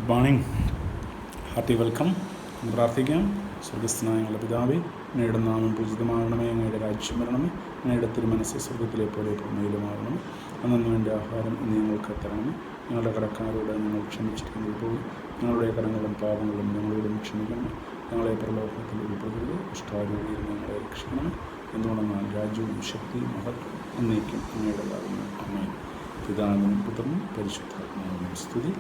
Good morning, hearty welcome. എന്ന് പ്രാർത്ഥിക്കാം. സ്വർഗസ്ഥനായ ഞങ്ങളുടെ പിതാവേ, അങ്ങയുടെ നാമം പൂജിതമാകണമേ, അങ്ങയുടെ രാജ്യം വരണമേ, അങ്ങയുടെ തിരുമനസ്സ് സ്വർഗത്തിലെ പോലെ ഭൂമിയിലുമാകണമേ. അന്നു വേണ്ട ആഹാരം ഇന്ന് ഞങ്ങൾക്ക് തരണമേ. ഞങ്ങളുടെ കടക്കാരോട് ഞങ്ങൾ ക്ഷമിച്ചിരിക്കുന്നത് പോയി ഞങ്ങളുടെ കടങ്ങളും പാപങ്ങളും ഞങ്ങളോടും ക്ഷമിക്കണമേ. ഞങ്ങളെ പ്രലോഭനത്തിൽ ഉൾപ്പെടുത്തരുത്, ദുഷ്ടാരൂപിയിൽ ഞങ്ങളെ രക്ഷിക്കണമേ. എന്തുകൊണ്ടെന്നാൽ രാജ്യവും ശക്തിയും മഹത്വം എന്നേക്കും അങ്ങയുടേതാകുന്നു. ആമേൻ. പിതാവിനും പുത്രനും പരിശുദ്ധാത്മാവിനും സ്തുതി,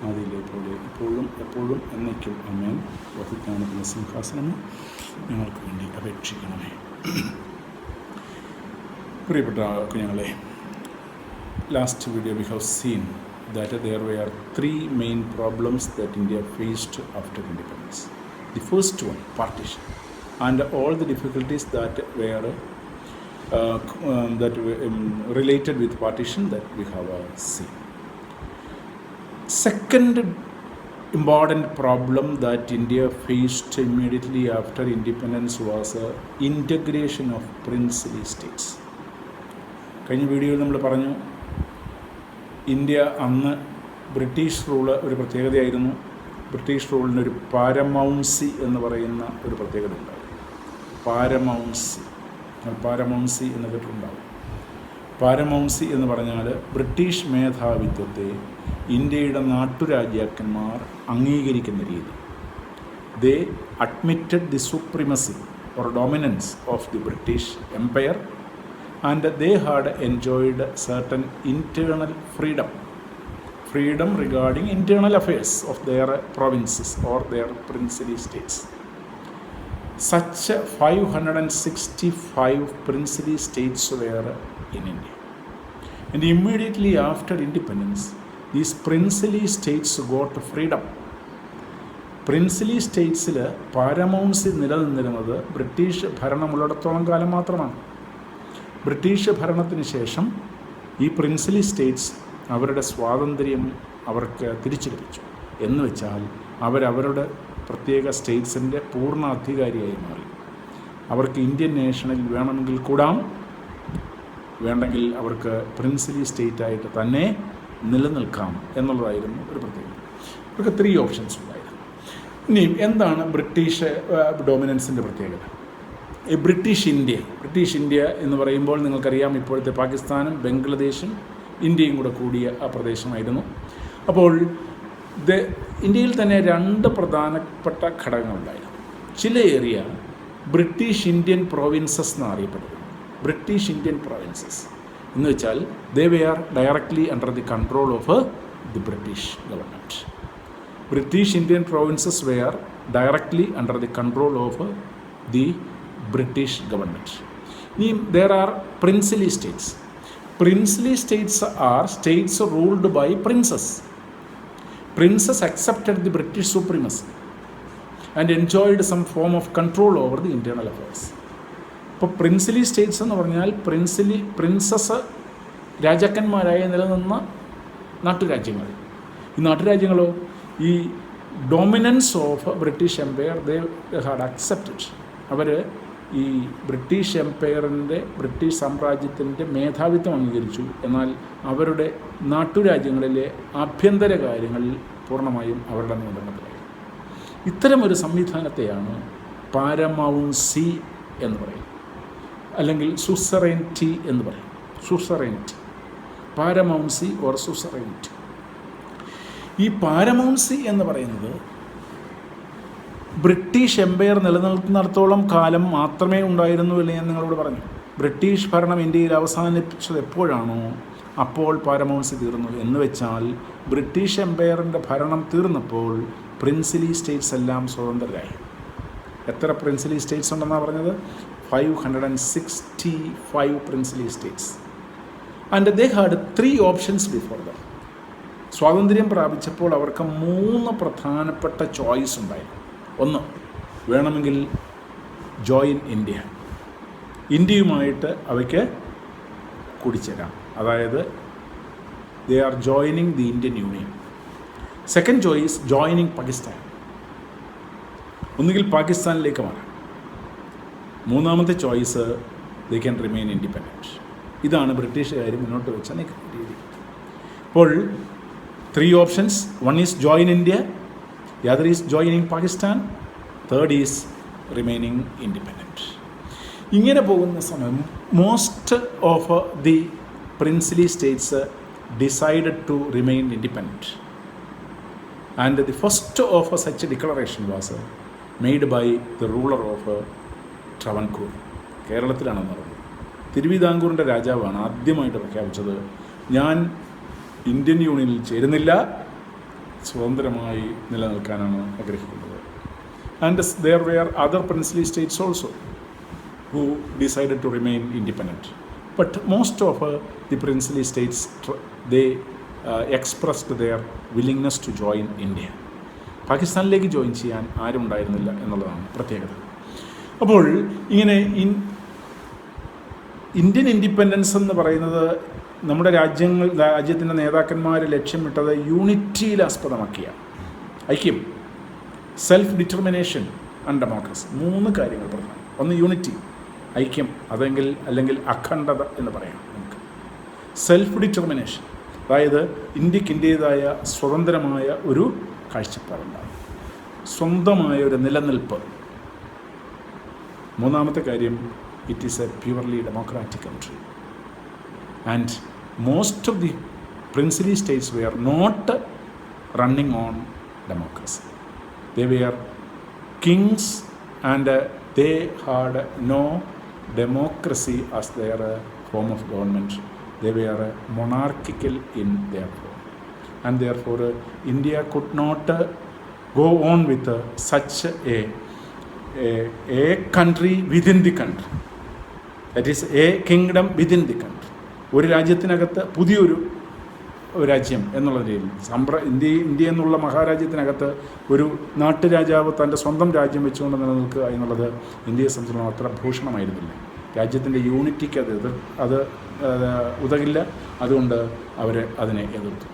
ആദിയിലെ പോലെ ഇപ്പോഴും എപ്പോഴും എന്നേക്കും. ആമേൻ. വഹിക്കാനുള്ള സിംഹാസനമേ, ഞങ്ങൾക്ക് വേണ്ടി അപേക്ഷിക്കണമേ. പ്രിയപ്പെട്ട കുഞ്ഞുങ്ങളെ, last video we have seen that there were three main problems that India faced after independence. The first one, partition, and all the difficulties that were related with partition that we have seen. Second important problem that India faced immediately after independence was integration of princely states. കഴിഞ്ഞ വീഡിയോയിൽ നമ്മൾ പറഞ്ഞു, India അന്ന് British rule ഒരു പ്രത്യേകതയായിരുന്നു. British റൂളിനൊരു പാരമൗൺസി എന്ന് പറയുന്ന ഒരു പ്രത്യേകത ഉണ്ടായിരുന്നു. പാരമൗൺസി എന്ന് കേട്ടിട്ടുണ്ടാവും. പാരമൗൺസി എന്ന് പറഞ്ഞാൽ ബ്രിട്ടീഷ് മേധാവിത്വത്തെ ഇന്ത്യയുടെ നാട്ടുരാജ്യാക്കന്മാർ അംഗീകരിക്കുന്ന രീതി. They admitted the supremacy or dominance of the British empire and they had enjoyed certain internal freedom regarding internal affairs of their provinces or their princely states. Such 565 princely states were in India. And immediately after independence, these princely states got freedom. Princely സ്റ്റേറ്റ്സിൽ paramountcy നിലനിന്നിരുന്നത് British ഭരണമുള്ളിടത്തോളം കാലം മാത്രമാണ്. British ഭരണത്തിന് ശേഷം ഈ princely States അവരുടെ സ്വാതന്ത്ര്യം അവർക്ക് തിരിച്ചു ലഭിച്ചു. എന്ന് വെച്ചാൽ അവരവരുടെ പ്രത്യേക സ്റ്റേറ്റ്സിൻ്റെ പൂർണ്ണ അധികാരിയായി മാറി. അവർക്ക് ഇന്ത്യൻ നേഷനിൽ വേണമെങ്കിൽ കൂടാം, വേണ്ടെങ്കിൽ അവർക്ക് പ്രിൻസിലി സ്റ്റേറ്റായിട്ട് തന്നെ നിലനിൽക്കാം എന്നുള്ളതായിരുന്നു ഒരു പ്രത്യേകത. അവർക്ക് 3 ഓപ്ഷൻസ് ഉണ്ടായിരുന്നു. ഇനിയും എന്താണ് ബ്രിട്ടീഷ് ഡോമിനൻസിൻ്റെ പ്രത്യേകത? ഈ ബ്രിട്ടീഷ് ഇന്ത്യ എന്ന് പറയുമ്പോൾ നിങ്ങൾക്കറിയാം, ഇപ്പോഴത്തെ പാകിസ്ഥാനും ബംഗ്ലാദേശും ഇന്ത്യയും കൂടെ കൂടിയ ആ പ്രദേശമായിരുന്നു. അപ്പോൾ ഇന്ത്യയിൽ തന്നെ 2 പ്രധാനപ്പെട്ട ഘടകങ്ങളുണ്ടായിരുന്നു. ചില ഏരിയ ബ്രിട്ടീഷ് ഇന്ത്യൻ പ്രോവിൻസസ് എന്നറിയപ്പെടുന്നു. ബ്രിട്ടീഷ് ഇന്ത്യൻ പ്രോവിൻസസ് എന്ന് വെച്ചാൽ they were directly under the control of the British government. British Indian provinces were directly under the control of the British government. ഇനി there are princely states. Princely states are states ruled by princes. Princes accepted the British supremacy and enjoyed some form of control over the internal affairs. ഇപ്പോൾ princely states എന്ന് പറഞ്ഞാൽ princes രാജാക്കന്മാരായി നിലനിന്ന നാട്ടുരാജ്യങ്ങൾ. ഈ നാട്ടുരാജ്യങ്ങളോ ഈ dominance of British empire they had accepted. അവർ ഈ ബ്രിട്ടീഷ് എംപയറിൻ്റെ ബ്രിട്ടീഷ് സാമ്രാജ്യത്തിൻ്റെ മേധാവിത്വം അംഗീകരിച്ചു. എന്നാൽ അവരുടെ നാട്ടുരാജ്യങ്ങളിലെ ആഭ്യന്തര കാര്യങ്ങളിൽ പൂർണ്ണമായും അവരുടെ നിയന്ത്രണത്തിലായി. ഇത്തരമൊരു സംവിധാനത്തെയാണ് പാരമൗൺസി എന്ന് പറയും, അല്ലെങ്കിൽ സുസറൈനിറ്റി എന്ന് പറയും. സുസറൈനിറ്റി, പാരമൗൺസി ഓർ സുസറൈനിറ്റി. ഈ പാരമൗൺസി എന്ന് പറയുന്നത് ബ്രിട്ടീഷ് എംപയർ നിലനിൽക്കുന്നിടത്തോളം കാലം മാത്രമേ ഉണ്ടായിരുന്നുള്ളൂ എന്ന് നിങ്ങളോട് പറഞ്ഞു. ബ്രിട്ടീഷ് ഭരണം ഇന്ത്യയിൽ അവസാനിപ്പിച്ചത് എപ്പോഴാണോ അപ്പോൾ പാരമൗൺസി തീർന്നു. എന്ന് വെച്ചാൽ ബ്രിട്ടീഷ് എംപയറിൻ്റെ ഭരണം തീർന്നപ്പോൾ പ്രിൻസിലി സ്റ്റേറ്റ്സ് എല്ലാം സ്വതന്ത്രരായി. എത്ര പ്രിൻസിലി സ്റ്റേറ്റ്സ് ഉണ്ടെന്നാണ് പറഞ്ഞത്? 565 princely States. And they had 3 options before that. സ്വാതന്ത്ര്യം പ്രാപിച്ചപ്പോൾ അവർക്ക് 3 പ്രധാനപ്പെട്ട ചോയ്സ് ഉണ്ടായിരുന്നു. ഒന്ന്, വേണമെങ്കിൽ ജോയിൻ ഇന്ത്യയുമായിട്ട് അവയ്ക്ക് കൂടിച്ചേരാം, അതായത് they are joining the Indian union. Second choice, joining Pakistan, ഒന്നുകിൽ പാകിസ്ഥാനിലേക്ക് മാറാം. മൂന്നാമത്തെ choice, they can remain independent. ഇതാണ് ബ്രിട്ടീഷുകാർ മുന്നോട്ട് വെച്ച രീതി. അപ്പോൾ 3 options. One is join India, the other is joining Pakistan, third is remaining independent. ഇങ്ങനെ പോകുന്ന സമയം most of the princely states decided to remain independent. And the first of such declaration was made by the ruler of Travancore. കേരളത്തിലാണെന്ന് പറയുന്നത്. തിരുവിതാംകൂറിൻ്റെ രാജാവാണ് ആദ്യമായിട്ട് പ്രഖ്യാപിച്ചത്, ഞാൻ ഇന്ത്യൻ യൂണിയനിൽ ചേരുന്നില്ല, സ്വതന്ത്രമായി നിലനിൽക്കാനാണ് ആഗ്രഹിക്കുന്നത്. And there were other princely states also who decided to remain independent. But most of the princely states, they expressed their willingness to join India. പാകിസ്ഥാനിലേക്ക് ജോയിൻ ചെയ്യാൻ ആരും ഉണ്ടായിരുന്നില്ല എന്നുള്ളതാണ് പ്രത്യേകത. അപ്പോൾ ഇങ്ങനെ ഇന്ത്യൻ ഇൻഡിപെൻഡൻസ് എന്ന് പറയുന്നത് നമ്മുടെ രാജ്യത്തിൻ്റെ നേതാക്കന്മാർ ലക്ഷ്യമിട്ടത് യൂണിറ്റിയിൽ ആസ്പദമാക്കിയ ഐക്യം, സെൽഫ് ഡിറ്റർമിനേഷൻ ആൻഡ് ഡെമോക്രസി. 3 കാര്യങ്ങൾ പ്രധാനം. ഒന്ന് യൂണിറ്റി, ഐക്യം, അല്ലെങ്കിൽ അഖണ്ഡത എന്ന് പറയാം നമുക്ക്. സെൽഫ് ഡിറ്റർമിനേഷൻ, അതായത് ഇന്ത്യക്ക് ഇന്ത്യയുടേതായ സ്വതന്ത്രമായ ഒരു കാഴ്ചപ്പാടുണ്ടാകും, സ്വന്തമായ ഒരു നിലനിൽപ്പ്. 3ാമത്തെ കാര്യം, it is a purely democratic country. And most of the princely states were not running on democracy. They were kings and they had no democracy as their form of government. They were monarchical in their form. And therefore India could not go on with such a country within the country. That is a kingdom within the country. ഒരു രാജ്യത്തിനകത്ത് പുതിയൊരു രാജ്യം എന്നുള്ള രീതിയിൽ India എന്നുള്ള മഹാരാജ്യത്തിനകത്ത് ഒരു നാട്ടുരാജാവ് തൻ്റെ സ്വന്തം രാജ്യം വെച്ചുകൊണ്ട് നിലനിൽക്കുക എന്നുള്ളത് ഇന്ത്യയെ സംബന്ധിച്ചിടത്തോളം അത്ര ഭൂഷണമായിരുന്നില്ല. രാജ്യത്തിൻ്റെ യൂണിറ്റിക്ക് അത് ഉതകില്ല. അതുകൊണ്ട് അവർ അതിനെ എതിർത്തു.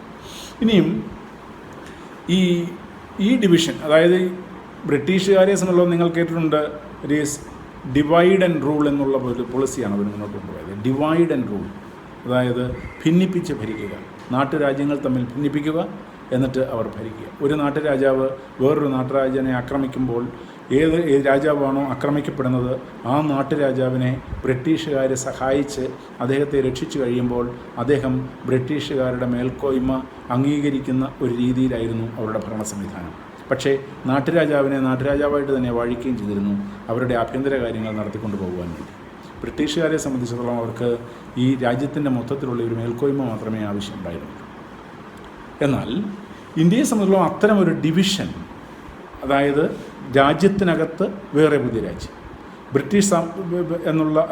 ഇനിയും ഈ ഡിവിഷൻ, അതായത് ബ്രിട്ടീഷുകാരെ സംബന്ധിച്ചിടത്തോളം നിങ്ങൾ കേട്ടിട്ടുണ്ട്, it is divide and rule എന്നുള്ള ഒരു പോളിസിയാണ് അവർ മുന്നോട്ട് കൊണ്ടുപോയത്. ഡിവൈഡ് ആൻഡ് റൂൾ, അതായത് ഭിന്നിപ്പിച്ച് ഭരിക്കുക, നാട്ടുരാജ്യങ്ങൾ തമ്മിൽ ഭിന്നിപ്പിക്കുക, എന്നിട്ട് അവർ ഭരിക്കുക. ഒരു നാട്ടുരാജാവ് വേറൊരു നാട്ടുരാജ്യനെ ആക്രമിക്കുമ്പോൾ ഏത് രാജാവാണോ ആക്രമിക്കപ്പെടുന്നത് ആ നാട്ടുരാജാവിനെ ബ്രിട്ടീഷുകാർ സഹായിച്ച് അദ്ദേഹത്തെ രക്ഷിച്ചു കഴിയുമ്പോൾ അദ്ദേഹം ബ്രിട്ടീഷുകാരുടെ മേൽക്കോയ്മ അംഗീകരിക്കുന്ന ഒരു രീതിയിലായിരുന്നു അവരുടെ ഭരണ സംവിധാനം. പക്ഷേ നാട്ടുരാജാവിനെ നാട്ടുരാജാവായിട്ട് തന്നെ വാഴിക്കുകയും ചെയ്തിരുന്നു അവരുടെ ആഭ്യന്തര കാര്യങ്ങൾ നടത്തിക്കൊണ്ടു പോകുവാൻ വേണ്ടി. ബ്രിട്ടീഷുകാരെ സംബന്ധിച്ചിടത്തോളം അവർക്ക് ഈ രാജ്യത്തിൻ്റെ മൊത്തത്തിലുള്ള ഒരു മേൽക്കോയ്മ മാത്രമേ ആവശ്യമുണ്ടായിരുന്നുള്ളൂ. എന്നാൽ ഇന്ത്യയെ സംബന്ധിച്ചിടത്തോളം അത്തരം ഒരു ഡിവിഷൻ, അതായത് രാജ്യത്തിനകത്ത് വേറെ പുതിയ രാജ്യം, ബ്രിട്ടീഷ് എന്നുള്ള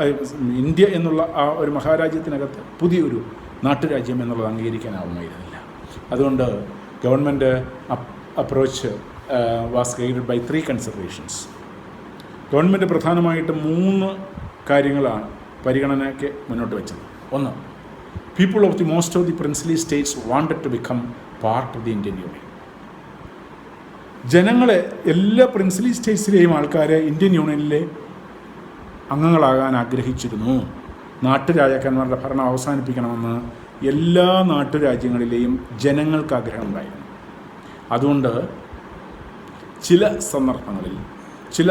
ഇന്ത്യ എന്നുള്ള ആ ഒരു മഹാരാജ്യത്തിനകത്ത് പുതിയൊരു നാട്ടുരാജ്യം എന്നുള്ളത് അംഗീകരിക്കാനാവുമായിരുന്നില്ല. അതുകൊണ്ട് government approach was guided by 3 considerations. Government പ്രധാനമായിട്ട് 3 കാര്യങ്ങളാണ് പരിഗണനയ്ക്ക് മുന്നോട്ട് വെച്ചത്. ഒന്ന്, people of the most of the princely states wanted to become part of the Indian Union. ജനങ്ങളെ, എല്ലാ പ്രിൻസ്ലി സ്റ്റേറ്റ്സിലെയും ആൾക്കാരെ ഇന്ത്യൻ യൂണിയനിലെ അംഗങ്ങളാകാൻ ആഗ്രഹിച്ചിരുന്നു. നാട്ടുരാജാക്കന്മാരുടെ ഭരണം അവസാനിപ്പിക്കണമെന്ന് എല്ലാ നാട്ടുരാജ്യങ്ങളിലെയും ജനങ്ങൾക്ക് ആഗ്രഹമുണ്ടായിരുന്നു. അതുകൊണ്ട് ചില സന്ദർഭങ്ങളിൽ ചില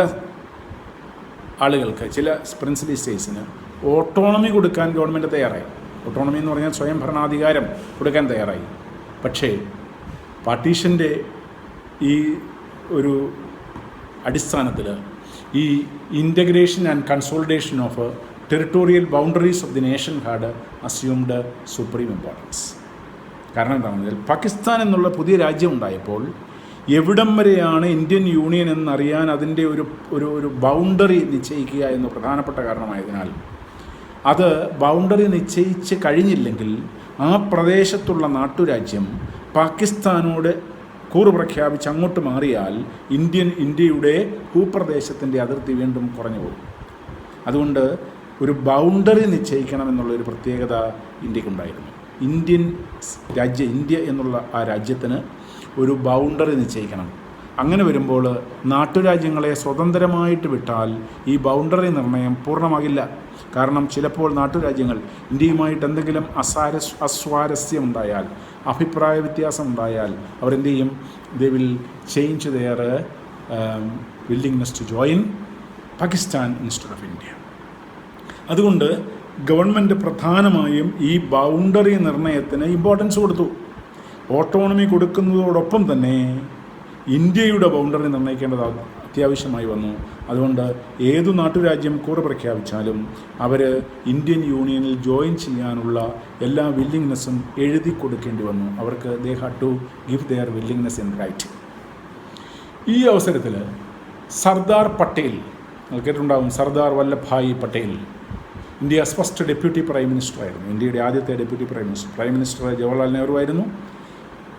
ആളുകൾക്ക്, ചില പ്രിൻസ്ലി സ്റ്റേറ്റ്സിന് ഓട്ടോണമി കൊടുക്കാൻ ഗവൺമെൻറ് തയ്യാറായി. ഓട്ടോണമി എന്ന് പറഞ്ഞാൽ സ്വയം ഭരണാധികാരം കൊടുക്കാൻ തയ്യാറായി. പക്ഷേ പാർട്ടീഷൻ്റെ ഈ ഒരു അടിസ്ഥാനത്തിൽ ഈ integration and consolidation of territorial boundaries of the nation had assumed supreme importance. കാരണം എന്താണെന്ന് വെച്ചാൽ പാകിസ്ഥാൻ എന്നുള്ള പുതിയ രാജ്യം ഉണ്ടായപ്പോൾ എവിടം വരെയാണ് ഇന്ത്യൻ യൂണിയൻ എന്നറിയാൻ അതിൻ്റെ ഒരു ബൗണ്ടറി നിശ്ചയിക്കുക എന്ന് പ്രധാനപ്പെട്ട കാരണമായതിനാൽ അത് ബൗണ്ടറി നിശ്ചയിച്ച് കഴിഞ്ഞില്ലെങ്കിൽ ആ പ്രദേശത്തുള്ള നാട്ടുരാജ്യം പാകിസ്ഥാനോട് കൂറ് പ്രഖ്യാപിച്ച് അങ്ങോട്ട് മാറിയാൽ ഇന്ത്യയുടെ ഭൂപ്രദേശത്തിൻ്റെ അതിർത്തി വീണ്ടും കുറഞ്ഞു പോകും. അതുകൊണ്ട് ഒരു ബൗണ്ടറി നിശ്ചയിക്കണമെന്നുള്ളൊരു പ്രത്യേകത ഇന്ത്യക്കുണ്ടായിരുന്നു. ഇന്ത്യ എന്നുള്ള ആ രാജ്യത്തിന് ഒരു ബൗണ്ടറി നിശ്ചയിക്കണം. അങ്ങനെ വരുമ്പോൾ നാട്ടുരാജ്യങ്ങളെ സ്വതന്ത്രമായിട്ട് വിട്ടാൽ ഈ ബൗണ്ടറി നിർണയം പൂർണ്ണമാകില്ല. കാരണം ചിലപ്പോൾ നാട്ടുരാജ്യങ്ങൾ ഇന്ത്യയുമായിട്ട് എന്തെങ്കിലും അസ്വാരസ്യം ഉണ്ടായാൽ, അഭിപ്രായ വ്യത്യാസം ഉണ്ടായാൽ അവരെന്ത് ചെയ്യും? They will change their willingness to join Pakistan instead of India. അതുകൊണ്ട് ഗവൺമെൻറ് പ്രധാനമായും ഈ ബൗണ്ടറി നിർണയത്തിന് ഇമ്പോർട്ടൻസ് കൊടുത്തു. ഓട്ടോണമി കൊടുക്കുന്നതോടൊപ്പം തന്നെ ഇന്ത്യയുടെ ബൗണ്ടറി നിർണ്ണയിക്കേണ്ടത് അത്യാവശ്യമായി വന്നു. അതുകൊണ്ട് ഏതു നാട്ടുരാജ്യം കൂറ പ്രഖ്യാപിച്ചാലും അവർ ഇന്ത്യൻ യൂണിയനിൽ ജോയിൻ ചെയ്യാനുള്ള എല്ലാ വില്ലിങ്നെസ്സും എഴുതി കൊടുക്കേണ്ടി വന്നു. അവർക്ക് they had to give their willingness in write. ഈ അവസരത്തിൽ സർദാർ പട്ടേൽ, നിങ്ങൾ കേട്ടിട്ടുണ്ടാകും, Sardar Vallabhbhai Patel India's first deputy prime minister ആയിരുന്നു. ഇന്ത്യയുടെ ആദ്യത്തെ deputy prime minister Jawaharlal Nehru ആയിരുന്നു.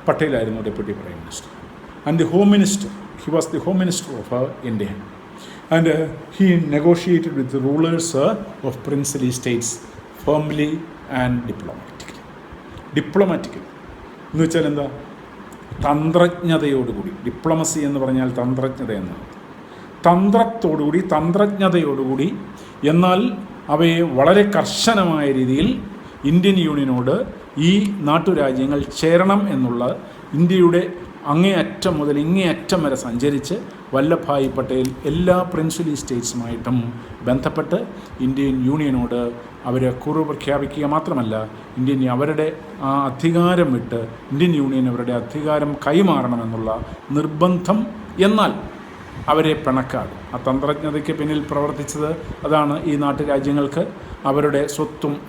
പട്ടേലായിരുന്നു deputy prime minister. And the home minister, he was the home minister of India. And he negotiated with the rulers of princely states firmly and diplomatically എന്ന് വെച്ചാൽ എന്താ? തന്ത്രജ്ഞതയോടുകൂടി. Diplomacy എന്ന് പറഞ്ഞാൽ തന്ത്രജ്ഞത എന്നാണ്. തന്ത്രജ്ഞതയോടുകൂടി, എന്നാൽ അവയെ വളരെ കർശനമായ രീതിയിൽ ഇന്ത്യൻ യൂണിയനോട് ഈ നാട്ടുരാജ്യങ്ങൾ ചേരണം എന്നുള്ള ഇന്ത്യയുടെ അങ്ങേയറ്റം മുതൽ ഇങ്ങേയറ്റം വരെ സഞ്ചരിച്ച് വല്ലഭായ് പട്ടേൽ എല്ലാ പ്രിൻസിലി സ്റ്റേറ്റ്സുമായിട്ടും ബന്ധപ്പെട്ട് ഇന്ത്യൻ യൂണിയനോട് അവർ കുറവ് പ്രഖ്യാപിക്കുക മാത്രമല്ല, അവരുടെ ആ അധികാരം വിട്ട് ഇന്ത്യൻ യൂണിയൻ അവരുടെ അധികാരം കൈമാറണമെന്നുള്ള നിർബന്ധം. എന്നാൽ അവരെ പിണക്കാതെ, ആ തന്ത്രജ്ഞതയ്ക്ക് പിന്നിൽ പ്രവർത്തിച്ചത് അതാണ്. ഈ നാട്ടുരാജ്യങ്ങൾക്ക് അവരുടെ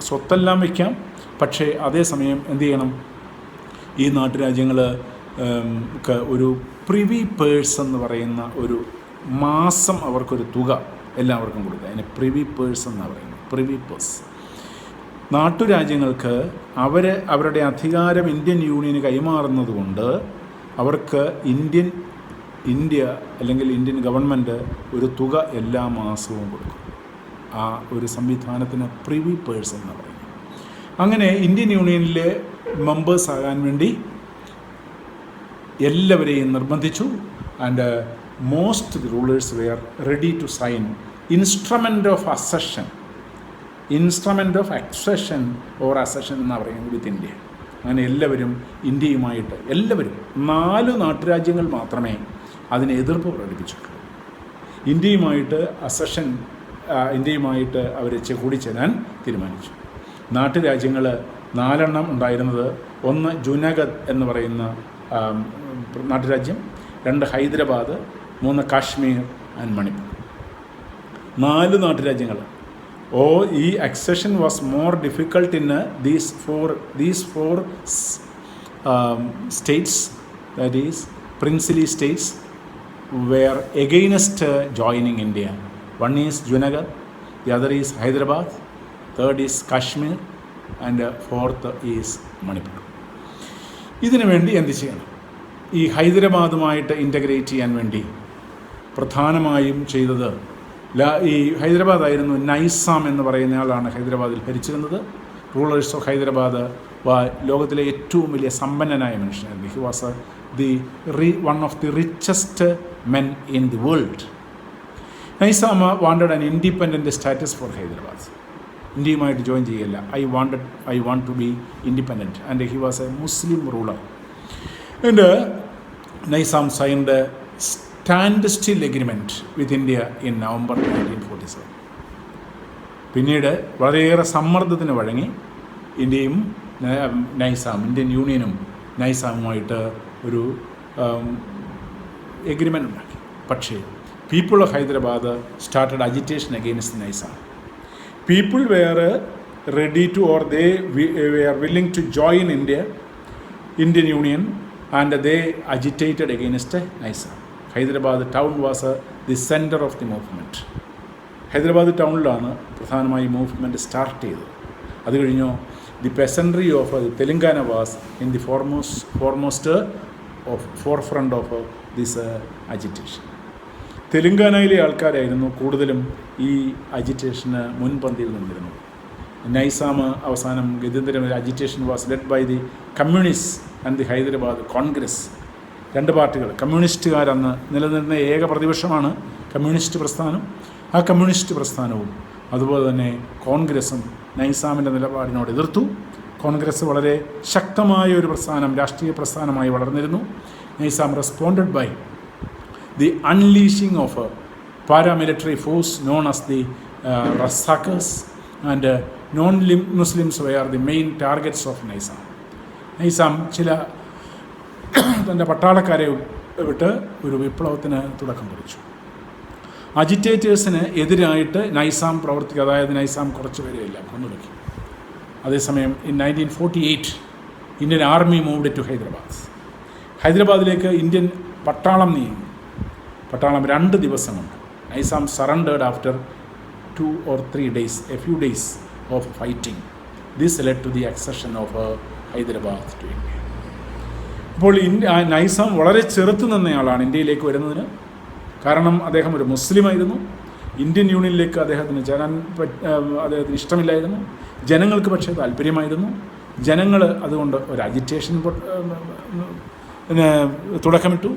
സ്വത്തെല്ലാം വയ്ക്കാം, പക്ഷേ അതേസമയം എന്തു ചെയ്യണം? ഈ നാട്ടുരാജ്യങ്ങൾ ഒരു പ്രിവി പേഴ്സ് എന്ന് പറയുന്ന ഒരു മാസം അവർക്കൊരു തുക എല്ലാവർക്കും കൊടുക്കുക. അതിന് പ്രിവി പേഴ്സ് എന്നാണ് പറയുന്നത്. പ്രിവി പേഴ്സ് നാട്ടുരാജ്യങ്ങൾക്ക് അവരുടെ അധികാരം ഇന്ത്യൻ യൂണിയന് കൈമാറുന്നത് കൊണ്ട് അവർക്ക് ഇന്ത്യ അല്ലെങ്കിൽ ഇന്ത്യൻ ഗവൺമെൻറ് ഒരു തുക എല്ലാ മാസവും കൊടുക്കും. ആ ഒരു സംവിധാനത്തിന് പ്രിവി പേഴ്സ് എന്ന് പറയുന്നത്. അങ്ങനെ ഇന്ത്യൻ യൂണിയനിലെ മെമ്പേഴ്സ് ആകാൻ വേണ്ടി എല്ലാവരെയും നിർബന്ധിച്ചു. And most rulers were ready to sign instrument of accession or accession എന്നാണ് പറയുന്നത് വിത്ത് ഇന്ത്യ. അങ്ങനെ എല്ലാവരും ഇന്ത്യയുമായിട്ട് 4 നാട്ടുരാജ്യങ്ങൾ മാത്രമേ അതിന് എതിർപ്പ് പ്രകടിപ്പിച്ചിട്ടുള്ളൂ. ഇന്ത്യയുമായിട്ട് അവർ കൂടിച്ചേരാൻ തീരുമാനിച്ചു. നാട്ടുരാജ്യങ്ങൾ 4 ഉണ്ടായിരുന്നത്. 1 ജുനാഗഡ് എന്ന് പറയുന്ന നാട്ടുരാജ്യം, 2 ഹൈദരാബാദ്, 3 കാശ്മീർ ആൻഡ് മണിപ്പൂർ. 4 നാട്ടുരാജ്യങ്ങൾ. ഈ accession was more difficult in these four states, that is princely states were against joining India. One is Junagadh, the other is Hyderabad, third is Kashmir, and fourth is Manipur. ഇതിനു വേണ്ടി എന്ത് ചെയ്യണം? ഈ ഹൈദരാബാദുമായിട്ട് integrate ചെയ്യാൻ വേണ്ടി പ്രധാനമായും ചെയ്തത്, ഈ ഹൈദരാബാദായിരുന്നു. നൈസാം എന്ന് പറയുന്ന ആളാണ് ഹൈദരാബാദിൽ ഭരിച്ചിരുന്നത്. റൂളേഴ്സ് ഓഫ് ഹൈദരാബാദ് ലോകത്തിലെ ഏറ്റവും വലിയ സമ്പന്നനായ മനുഷ്യനായിരുന്നു. He was one of the richest men in the world. Nizam wanted an independent status for Hyderabad. ഇന്ത്യയുമായിട്ട് ജോയിൻ ചെയ്യില്ല. I want to be independent, and he was a Muslim ruler. And Nizam signed a standstill agreement with India in November 1947. പിന്നീട് വളരെയേറെ സമ്മർദ്ദത്തിന് വഴങ്ങി Indian യൂണിയനും നൈസാമുമായിട്ട് ഒരു agreement ഉണ്ടാക്കി. പക്ഷേ people of Hyderabad started agitation against Naisam. People were ready to, or they were willing to join Indian Union, and they agitated against Nizam. Hyderabad town was the center of the movement. Hyderabad ടൗണിലാണ് പ്രധാനമായി movement start ചെയ്തത്. അത് കഴിഞ്ഞു the peasantry of Telangana was in the forefront of this agitation. തെലങ്കാനയിലെ ആൾക്കാരായിരുന്നു കൂടുതലും ഈ അജിറ്റേഷന് മുൻപന്തിയിൽ നിന്നിരുന്നത്. നൈസാം അവസാനം ഗതിന്തരം agitation was led by the communist and the Hyderabad Congress. 2 പാർട്ടികൾ. കമ്മ്യൂണിസ്റ്റുകാരന്ന് നിലനിന്ന ഏക പ്രതിപക്ഷമാണ് കമ്മ്യൂണിസ്റ്റ് പ്രസ്ഥാനം. ആ കമ്മ്യൂണിസ്റ്റ് പ്രസ്ഥാനവും അതുപോലെ തന്നെ കോൺഗ്രസും നൈസാമിൻ്റെ നിലപാടിനോട് എതിർത്തു. കോൺഗ്രസ് വളരെ ശക്തമായ ഒരു പ്രസ്ഥാനം, രാഷ്ട്രീയ പ്രസ്ഥാനമായി വളർന്നിരുന്നു. Nizam responded by the unleashing of a paramilitary force known as the Razakars and non Muslims were the main targets of Nizam. Nizam ചില തൻ്റെ പട്ടാളക്കാരെ വിട്ട് ഒരു വിപ്ലവത്തിന് തുടക്കം കുറിച്ചു. അജിറ്റേറ്റേഴ്സിന് എതിരായിട്ട് നൈസാം പ്രവർത്തിക്കുക, അതായത് നൈസാം കുറച്ച് പേരെയെല്ലാം കൊന്നൊടുക്കി. അതേസമയം in 1948 Indian army moved to Hyderabad. ഹൈദരാബാദിലേക്ക് ഇന്ത്യൻ പട്ടാളം നീങ്ങി. പട്ടാളം 2 ദിവസം കൊണ്ട് Nizam surrendered after 2 or 3 days, a few days of fighting. This led to the accession of Hyderabad to India. ഇപ്പോൾ നൈസാം വളരെ ചെറുത്തു നിന്നയാളാണ് ഇന്ത്യയിലേക്ക് വരുന്നതിന്. കാരണം അദ്ദേഹം ഒരു മുസ്ലിമായിരുന്നു. ഇന്ത്യൻ യൂണിയനിലേക്ക് അദ്ദേഹത്തിന് ഇഷ്ടമില്ലായിരുന്നു. ജനങ്ങൾക്ക് പക്ഷേ താല്പര്യമായിരുന്നു. ജനങ്ങൾ അതുകൊണ്ട് ഒരു അജിറ്റേഷൻ തുടക്കമിട്ടു.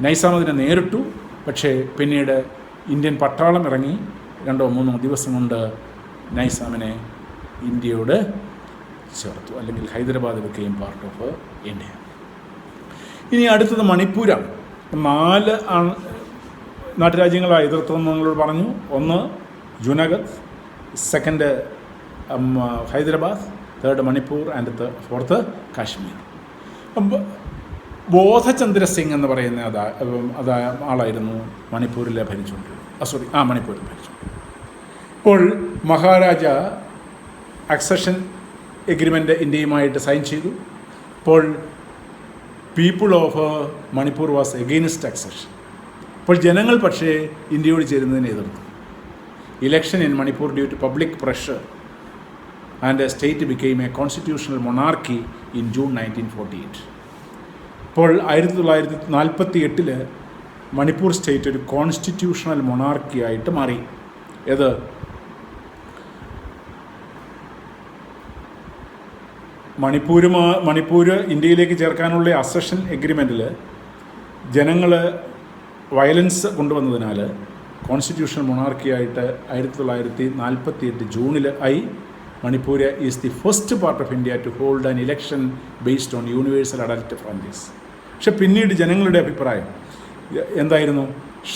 നൈസാം അതിനെ നേരിട്ടു. പക്ഷേ പിന്നീട് ഇന്ത്യൻ പട്ടാളം ഇറങ്ങി 2-3 ദിവസം കൊണ്ട് നൈസാമിനെ ഇന്ത്യയോട് ചേർത്തു, അല്ലെങ്കിൽ Hyderabad became part of India. ഇനി അടുത്തത് മണിപ്പൂരാണ്. 4 നാട്ടുരാജ്യങ്ങളാണ് എതിർത്തതെന്ന് നിങ്ങളോട് പറഞ്ഞു. 1 ജുനാഗഡ്, 2 ഹൈദരാബാദ്, 3 മണിപ്പൂർ ആൻഡ് 4 കാശ്മീർ. ബോധചന്ദ്ര സിംഗ് എന്ന് പറയുന്ന ആളായിരുന്നു മണിപ്പൂരിൽ ഭരിച്ചുകൊണ്ടിരുന്നത്. മണിപ്പൂരിൽ ഭരിച്ചു. ഇപ്പോൾ മഹാരാജ അക്സഷൻ എഗ്രിമെൻ്റ് ഇന്ത്യയുമായിട്ട് സൈൻ ചെയ്തു. ഇപ്പോൾ people of Manipur was against accession. ഇപ്പോൾ ജനങ്ങൾ പക്ഷേ ഇന്ത്യയോട് ചേരുന്നതിനെ എതിർത്തു. Election in Manipur due to public pressure and state became a constitutional monarchy in June 1948. ഇപ്പോൾ 1948 മണിപ്പൂർ സ്റ്റേറ്റ് ഒരു കോൺസ്റ്റിറ്റ്യൂഷണൽ മൊണാർക്കി ആയിട്ട് മാറി. ഏത് മണിപ്പൂർ ഇന്ത്യയിലേക്ക് ചേർക്കാനുള്ള അസഷൻ എഗ്രിമെൻറ്റിൽ ജനങ്ങൾ വയലൻസ് കൊണ്ടുവന്നതിനാൽ കോൺസ്റ്റിറ്റ്യൂഷണൽ മൊണാർക്കിയായിട്ട് 1948 ജൂണിൽ ആയി. Manipur is the first part of India to hold an election based on universal adult franchise. പക്ഷെ പിന്നീട് ജനങ്ങളുടെ അഭിപ്രായം എന്തായിരുന്നു?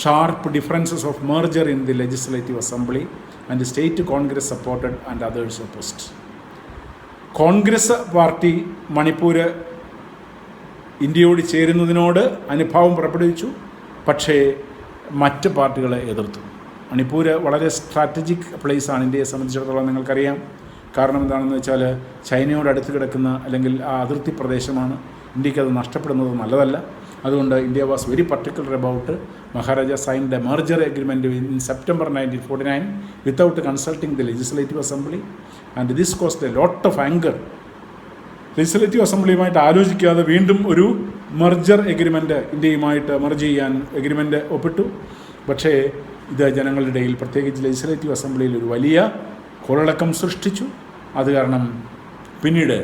Sharp differences of merger in the legislative assembly and state Congress supported and others opposite. Congress party Manipur ഇന്ത്യയോട് ചേരുന്നതിനോട് അനുഭാവം പുറപ്പെടുവിച്ചു. പക്ഷേ മറ്റ് പാർട്ടികളെ എതിർത്തു. മണിപ്പൂർ വളരെ സ്ട്രാറ്റജിക് പ്ലേസാണ് ഇന്ത്യയെ സംബന്ധിച്ചിടത്തോളം, നിങ്ങൾക്കറിയാം. കാരണം എന്താണെന്ന് വെച്ചാൽ ചൈനയോട് അടുത്ത് കിടക്കുന്ന അല്ലെങ്കിൽ ആ അതിർത്തി പ്രദേശമാണ്. ഇന്ത്യക്ക് അത് നഷ്ടപ്പെടുന്നത് നല്ലതല്ല. അതുകൊണ്ട് India was very particular about Maharaja signed a merger agreement in September 1949 without consulting the legislative assembly and this cost a lot of anger. Legislative അസംബ്ലിയുമായിട്ട് ആലോചിക്കാതെ വീണ്ടും ഒരു മെർജർ എഗ്രിമെൻറ്റ് ഇന്ത്യയുമായിട്ട് മെർജ് ചെയ്യാൻ എഗ്രിമെൻറ്റ് ഒപ്പിട്ടു. പക്ഷേ ഇത് ജനങ്ങളുടെ ഇടയിൽ, പ്രത്യേകിച്ച് ലെജിസ്ലേറ്റീവ് അസംബ്ലിയിൽ ഒരു വലിയ കോളിളക്കം സൃഷ്ടിച്ചു. അത് കാരണം പിന്നീട്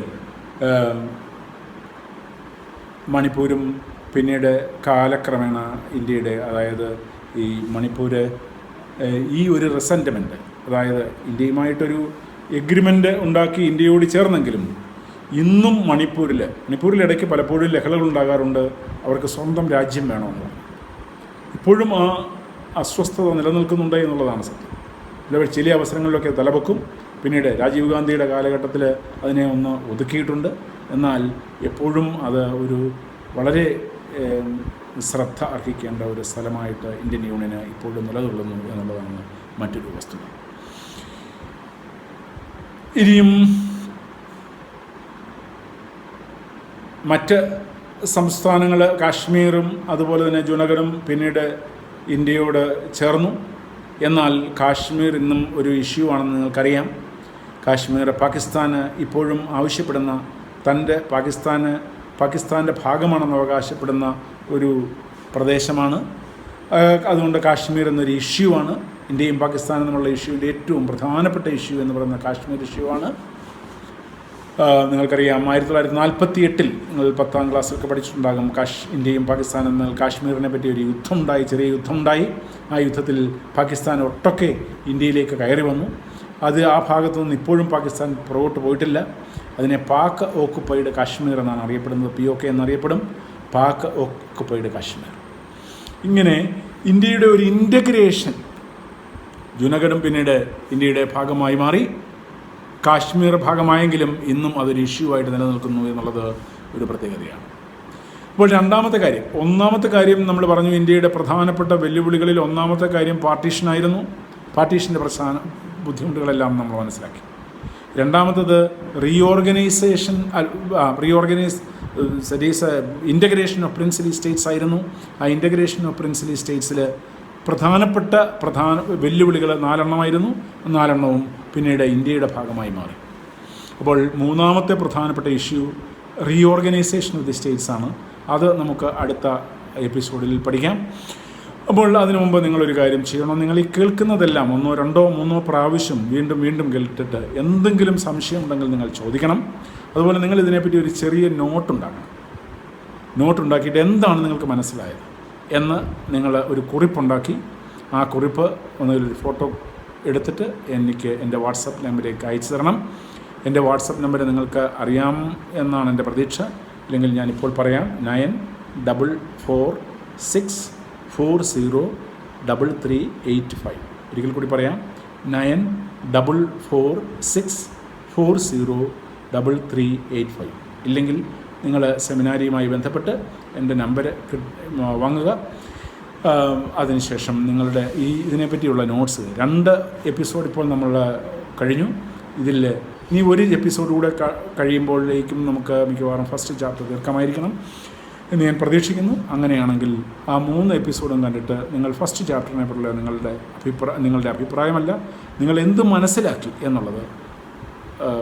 മണിപ്പൂരും പിന്നീട് കാലക്രമേണ ഇന്ത്യയുടെ, അതായത് ഈ മണിപ്പൂർ ഈ ഒരു റിസെൻറ്റ്മെൻറ്റ്, അതായത് ഇന്ത്യയുമായിട്ടൊരു എഗ്രിമെൻ്റ് ഉണ്ടാക്കി ഇന്ത്യയോട് ചേർന്നെങ്കിലും ഇന്നും മണിപ്പൂരിൽ ഇടയ്ക്ക് പലപ്പോഴും ലഹളകൾ ഉണ്ടാകാറുണ്ട്. അവർക്ക് സ്വന്തം രാജ്യം വേണമെന്ന്. ഇപ്പോഴും ആ അസ്വസ്ഥത നിലനിൽക്കുന്നുണ്ട് എന്നുള്ളതാണ് സത്യം. ചില അവസരങ്ങളിലൊക്കെ തലപൊക്കും. പിന്നീട് രാജീവ് ഗാന്ധിയുടെ കാലഘട്ടത്തിൽ അതിനെ ഒന്ന് ഒതുക്കിയിട്ടുണ്ട്. എന്നാൽ എപ്പോഴും അത് ഒരു വളരെ ശ്രദ്ധ അർഹിക്കേണ്ട ഒരു സ്ഥലമായിട്ട് ഇന്ത്യൻ യൂണിയന് ഇപ്പോഴും നിലകൊള്ളുന്നു എന്നുള്ളതാണ് മറ്റൊരു വസ്തുത. ഇനിയും മറ്റ് സംസ്ഥാനങ്ങൾ, കാശ്മീറും അതുപോലെ തന്നെ ജുനഗഡും പിന്നീട് ഇന്ത്യയോട് ചേർന്നു. എന്നാൽ കാശ്മീർ ഇന്നും ഒരു ഇഷ്യൂ ആണെന്ന് നിങ്ങൾക്കറിയാം. കാശ്മീർ പാകിസ്ഥാന് ഇപ്പോഴും ആവശ്യപ്പെടുന്ന, പാകിസ്ഥാൻ്റെ ഭാഗമാണെന്ന് അവകാശപ്പെടുന്ന ഒരു പ്രദേശമാണ്. അതുകൊണ്ട് കാശ്മീർ എന്നൊരു ഇഷ്യൂ ആണ്. ഇന്ത്യയും പാകിസ്ഥാനും തമ്മിലുള്ള ഇഷ്യൂവിൻ്റെ ഏറ്റവും പ്രധാനപ്പെട്ട ഇഷ്യൂ എന്ന് പറയുന്ന കാശ്മീർ ഇഷ്യൂ ആണ്. നിങ്ങൾക്കറിയാം 1948 നിങ്ങൾ 10ാം ക്ലാസ്സിലൊക്കെ പഠിച്ചിട്ടുണ്ടാകും. ഇന്ത്യയും പാകിസ്ഥാനും തമ്മിൽ കാശ്മീരിനെ പറ്റി ഒരു യുദ്ധമുണ്ടായി, ചെറിയ യുദ്ധമുണ്ടായി. ആ യുദ്ധത്തിൽ പാകിസ്ഥാൻ ഒട്ടൊക്കെ ഇന്ത്യയിലേക്ക് കയറി വന്നു. അത് ആ ഭാഗത്തു നിന്ന് ഇപ്പോഴും പാകിസ്ഥാൻ പുറകോട്ട് പോയിട്ടില്ല. അതിനെ പാക് ഓക്കുപ്പൈഡ് കാശ്മീർ എന്നാണ് അറിയപ്പെടുന്നത്. POK എന്നറിയപ്പെടും, പാക് ഓക്കുപ്പൈഡ് കാശ്മീർ. ഇങ്ങനെ ഇന്ത്യയുടെ ഒരു ഇൻ്റഗ്രേഷൻ, ജുനഗഡും പിന്നീട് ഇന്ത്യയുടെ ഭാഗമായി മാറി. കാശ്മീർ ഭാഗമായെങ്കിലും ഇന്നും അതൊരു ഇഷ്യൂ ആയിട്ട് നിലനിൽക്കുന്നു എന്നുള്ളത് ഒരു പ്രത്യേകതയാണ്. അപ്പോൾ ഒന്നാമത്തെ കാര്യം നമ്മൾ പറഞ്ഞു, ഇന്ത്യയുടെ പ്രധാനപ്പെട്ട വെല്ലുവിളികളിൽ ഒന്നാമത്തെ കാര്യം പാർട്ടീഷനായിരുന്നു. പാർട്ടീഷൻ്റെ പ്രധാന ബുദ്ധിമുട്ടുകളെല്ലാം നമ്മൾ മനസ്സിലാക്കി. രണ്ടാമത്തത് ഇൻ്റഗ്രേഷൻ ഓഫ് പ്രിൻസിലി സ്റ്റേറ്റ്സ് ആയിരുന്നു. ആ ഇൻ്റഗ്രേഷൻ ഓഫ് പ്രിൻസിലി സ്റ്റേറ്റ്സിൽ പ്രധാന വെല്ലുവിളികൾ 4 എണ്ണമായിരുന്നു. 4 എണ്ണവും പിന്നീട് ഇന്ത്യയുടെ ഭാഗമായി മാറി. അപ്പോൾ മൂന്നാമത്തെ പ്രധാനപ്പെട്ട issue reorganisation of the States ആണ്. അത് നമുക്ക് അടുത്ത എപ്പിസോഡിൽ പഠിക്കാം. അപ്പോൾ അതിനു മുമ്പ് നിങ്ങളൊരു കാര്യം ചെയ്യണം. നിങ്ങൾ ഈ കേൾക്കുന്നതെല്ലാം 1, 2, 3 പ്രാവശ്യം വീണ്ടും കേട്ടിട്ട് എന്തെങ്കിലും സംശയം ഉണ്ടെങ്കിൽ നിങ്ങൾ ചോദിക്കണം. അതുപോലെ നിങ്ങൾ ഇതിനെപ്പറ്റി ഒരു ചെറിയ നോട്ടുണ്ടാക്കിയിട്ട് എന്താണ് നിങ്ങൾക്ക് മനസ്സിലായത് എന്ന് നിങ്ങൾ ഒരു കുറിപ്പുണ്ടാക്കി, ആ കുറിപ്പ് ഒന്നുകിൽ ഒരു ഫോട്ടോ എടുത്തിട്ട് എനിക്ക് എൻ്റെ വാട്സപ്പ് നമ്പറിലേക്ക് അയച്ചു തരണം. എൻ്റെ വാട്സപ്പ് നമ്പർ നിങ്ങൾക്ക് അറിയാം എന്നാണ് എൻ്റെ പ്രതീക്ഷ. അല്ലെങ്കിൽ ഞാനിപ്പോൾ പറയാം, 9446403385. ഒരിക്കൽ കൂടി പറയാം, 9446403385. ഇല്ലെങ്കിൽ നിങ്ങൾ സെമിനാരിയുമായി ബന്ധപ്പെട്ട് എൻ്റെ നമ്പർ വാങ്ങുക. അതിനുശേഷം നിങ്ങളുടെ ഇതിനെപ്പറ്റിയുള്ള നോട്ട്സ് 2 എപ്പിസോഡ് ഇപ്പോൾ നമ്മൾ കഴിഞ്ഞു. ഇതിൽ ഇനി ഒരു എപ്പിസോഡ് കൂടെ കഴിയുമ്പോഴേക്കും നമുക്ക് മിക്കവാറും ഫസ്റ്റ് ചാപ്റ്റർ തീർക്കാമായിരിക്കണം എന്ന് ഞാൻ പ്രതീക്ഷിക്കുന്നു. അങ്ങനെയാണെങ്കിൽ ആ 3 എപ്പിസോഡും കണ്ടിട്ട് നിങ്ങൾ ഫസ്റ്റ് ചാപ്റ്ററിനെ പറ്റിയുള്ള നിങ്ങളുടെ അഭിപ്രായമല്ല, നിങ്ങൾ എന്ത് മനസ്സിലാക്കി എന്നുള്ളത്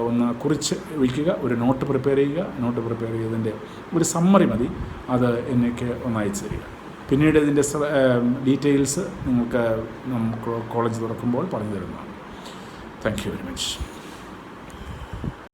ഒന്ന് കുറിച്ച് വയ്ക്കുക. ഒരു നോട്ട് പ്രിപ്പയർ ചെയ്യുക. നോട്ട് പ്രിപ്പയർ ചെയ്തതിൻ്റെ ഒരു സമ്മറി മതി. അത് എനിക്ക് ഒന്ന് അയച്ചു തരിക. പിന്നീട് ഇതിൻ്റെ ഡീറ്റെയിൽസ് നിങ്ങൾക്ക് കോളേജ് തുറക്കുമ്പോൾ പറഞ്ഞു തരുന്നതാണ്. Thank you very much.